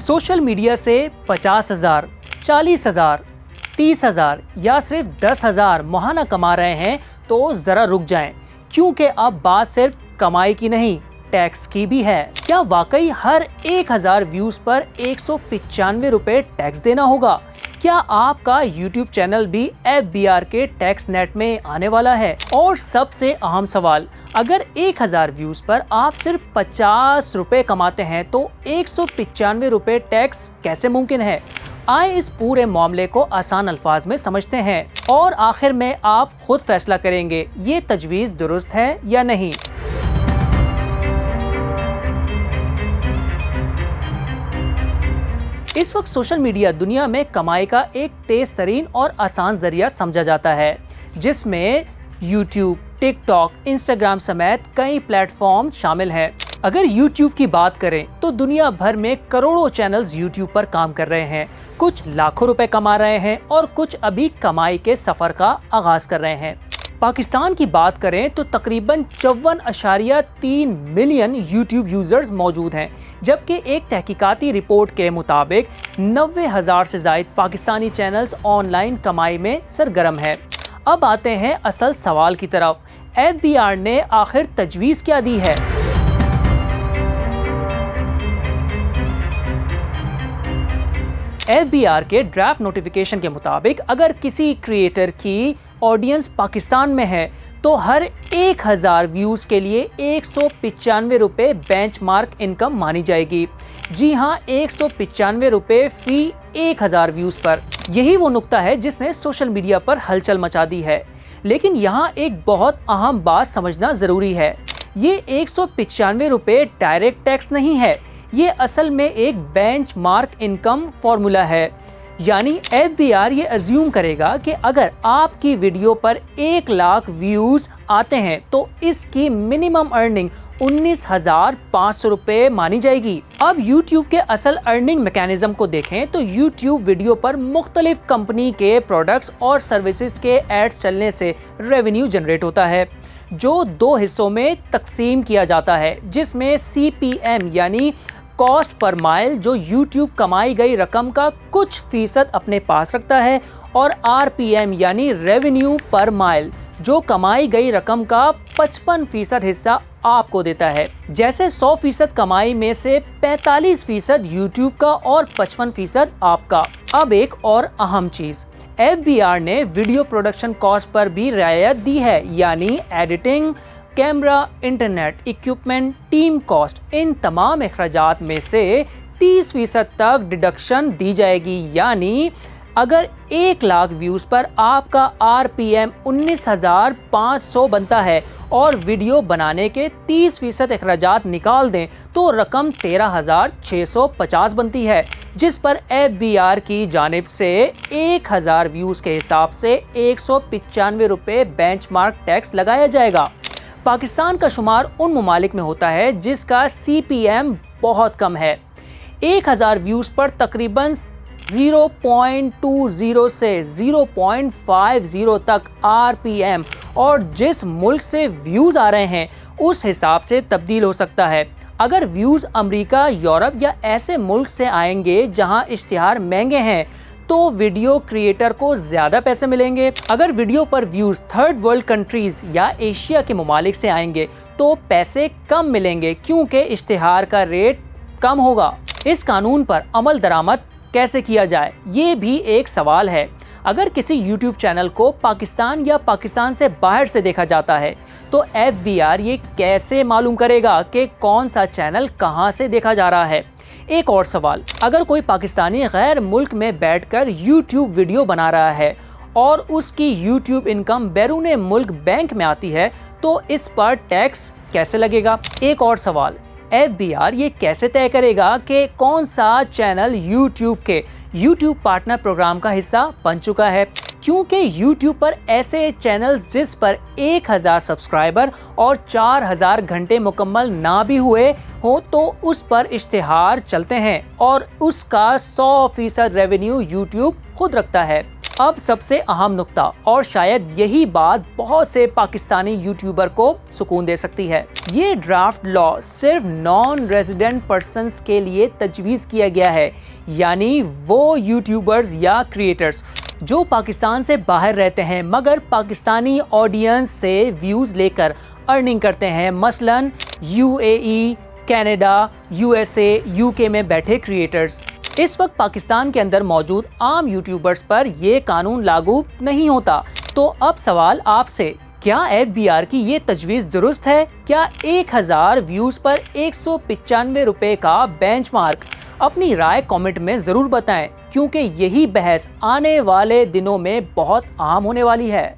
Social media से 50,000, 40,000, 30,000 या सिर्फ 10,000 माहाना कमा रहे हैं तो जरा रुक जाएं, क्योंकि अब बात सिर्फ कमाई की नहीं, टैक्स की भी है। क्या वाकई हर 1,000 व्यूज पर 195 रुपए टैक्स देना होगा? क्या आपका YouTube चैनल भी FBR के टैक्स नेट में आने वाला है? और सबसे अहम सवाल, अगर 1,000 व्यूज पर आप सिर्फ 50 रुपए कमाते हैं तो 195 रुपए टैक्स कैसे मुमकिन है? आए इस पूरे मामले को आसान अल्फाज में समझते हैं और आखिर में आप खुद फैसला करेंगे ये तजवीज़ दुरुस्त है या नहीं। इस वक्त सोशल मीडिया दुनिया में कमाई का एक तेज तरीन और आसान जरिया समझा जाता है, जिसमें YouTube, TikTok, Instagram समेत कई प्लेटफॉर्म शामिल हैं। अगर YouTube की बात करें तो दुनिया भर में करोड़ों चैनल्स YouTube पर काम कर रहे हैं, कुछ लाखों रुपए कमा रहे हैं और कुछ अभी कमाई के सफर का आगाज कर रहे हैं। पाकिस्तान की बात करें तो तकरीबन 54.3 मिलियन YouTube यूजर्स मौजूद हैं, जबकि एक तहकीकाती रिपोर्ट के मुताबिक 90,000 से ज़ायद पाकिस्तानी चैनल्स ऑनलाइन कमाई में सरगर्म है। अब आते हैं असल सवाल की तरफ, FBR ने आखिर तजवीज़ क्या दी है? FBR के ड्राफ्ट नोटिफिकेशन के मुताबिक अगर किसी क्रिएटर की ऑडियंस पाकिस्तान में है तो हर 1,000 व्यूज के लिए 195 रुपए बेंचमार्क इनकम मानी जाएगी। जी हाँ, 195 रुपए फी 1,000 व्यूज पर। यही वो नुक्ता है जिसने सोशल मीडिया पर हलचल मचा दी है। लेकिन यहाँ एक बहुत अहम बात समझना जरूरी है, ये 195 रुपए डायरेक्ट टैक्स नहीं है, ये असल में एक बेंचमार्क इनकम फॉर्मूला है। यानी FBR ये अज्यूम करेगा कि अगर आपकी वीडियो पर 1 लाख व्यूज आते हैं तो इसकी मिनिमम अर्निंग 19,500 रुपए मानी जाएगी। अब YouTube के असल अर्निंग मैकेनिज्म को देखें तो YouTube वीडियो पर मुख्तलिफ कंपनी के प्रोडक्ट्स और सर्विसेज के एड्स चलने से रेवेन्यू जनरेट होता है, जो 2 हिस्सों में तकसीम किया जाता है, जिसमें CPM यानी कॉस्ट पर माइल जो YouTube कमाई गई रकम का कुछ फीसद अपने पास रखता है, और RPM यानी रेवेन्यू पर माइल जो कमाई गई रकम का 55% हिस्सा आपको देता है। जैसे 100% कमाई में से 45% YouTube का और 55% आपका। अब एक और अहम चीज, FBR ने वीडियो प्रोडक्शन कॉस्ट पर भी रियायत दी है, यानी editing, camera, internet, equipment, team cost, इन तमाम अखराजात में से 30% तक डिडक्शन दी जाएगी। यानी अगर 1 लाख व्यूज पर आपका RPM 19,500 बनता है और वीडियो बनाने के 30% अखराजात निकाल दें तो रकम 13,650 बनती है, जिस पर FBR की जानिब से 1,000 व्यूज के हिसाब से 195 रुपए बेंचमार्क टैक्स लगाया जाएगा। पाकिस्तान का शुमार उन ममालिक में होता है जिसका CPM बहुत कम है। 1,000 व्यूज पर तकरीबन 0.20 से 0.50 तक RPM और जिस मुल्क से व्यूज आ रहे हैं उस हिसाब से तब्दील हो सकता है। अगर व्यूज अमेरिका, यूरोप या ऐसे मुल्क से आएंगे जहां इश्तिहार महंगे हैं तो वीडियो क्रिएटर को ज्यादा पैसे मिलेंगे। अगर वीडियो पर व्यूज थर्ड वर्ल्ड कंट्रीज या एशिया के ममालिक से आएंगे तो पैसे कम मिलेंगे, क्योंकि इश्तिहार का रेट कम होगा। इस कानून पर अमल दरामद कैसे किया जाए, ये भी एक सवाल है। अगर किसी YouTube चैनल को पाकिस्तान या पाकिस्तान से बाहर से देखा जाता है तो FBR ये कैसे मालूम करेगा कि कौन सा चैनल कहां से देखा जा रहा है? एक और सवाल, अगर कोई पाकिस्तानी गैर मुल्क में बैठकर YouTube वीडियो बना रहा है और उसकी YouTube इनकम बैरून मुल्क बैंक में आती है तो इस पर टैक्स कैसे लगेगा? एक और सवाल, FBR ये कैसे तय करेगा कि कौन सा चैनल YouTube के YouTube पार्टनर प्रोग्राम का हिस्सा बन चुका है? क्योंकि YouTube पर ऐसे चैनल्स जिस पर 1,000 सब्सक्राइबर और 4,000 घंटे मुकम्मल ना भी हुए हो तो उस पर इश्तिहार चलते हैं और उसका 100% रेवेन्यू YouTube खुद रखता है। اب سب سے اہم نقطہ، اور شاید یہی بات بہت سے پاکستانی یوٹیوبر کو سکون دے سکتی ہے، یہ ڈرافٹ لا صرف نان ریزیڈنٹ پرسنز کے لیے تجویز کیا گیا ہے، یعنی وہ یوٹیوبرز یا کریٹرز جو پاکستان سے باہر رہتے ہیں مگر پاکستانی آڈینس سے ویوز لے کر ارننگ کرتے ہیں، مثلاً UAE، کینیڈا، USA، UK میں بیٹھے کریٹرز۔ اس وقت پاکستان کے اندر موجود عام یوٹیوبرز پر یہ قانون لاگو نہیں ہوتا۔ تو اب سوال آپ سے، کیا FBR کی یہ تجویز درست ہے؟ کیا 1000 ویوز پر 195 روپے کا بینچ مارک؟ اپنی رائے کامنٹ میں ضرور بتائیں، کیونکہ یہی بحث آنے والے دنوں میں بہت عام ہونے والی ہے۔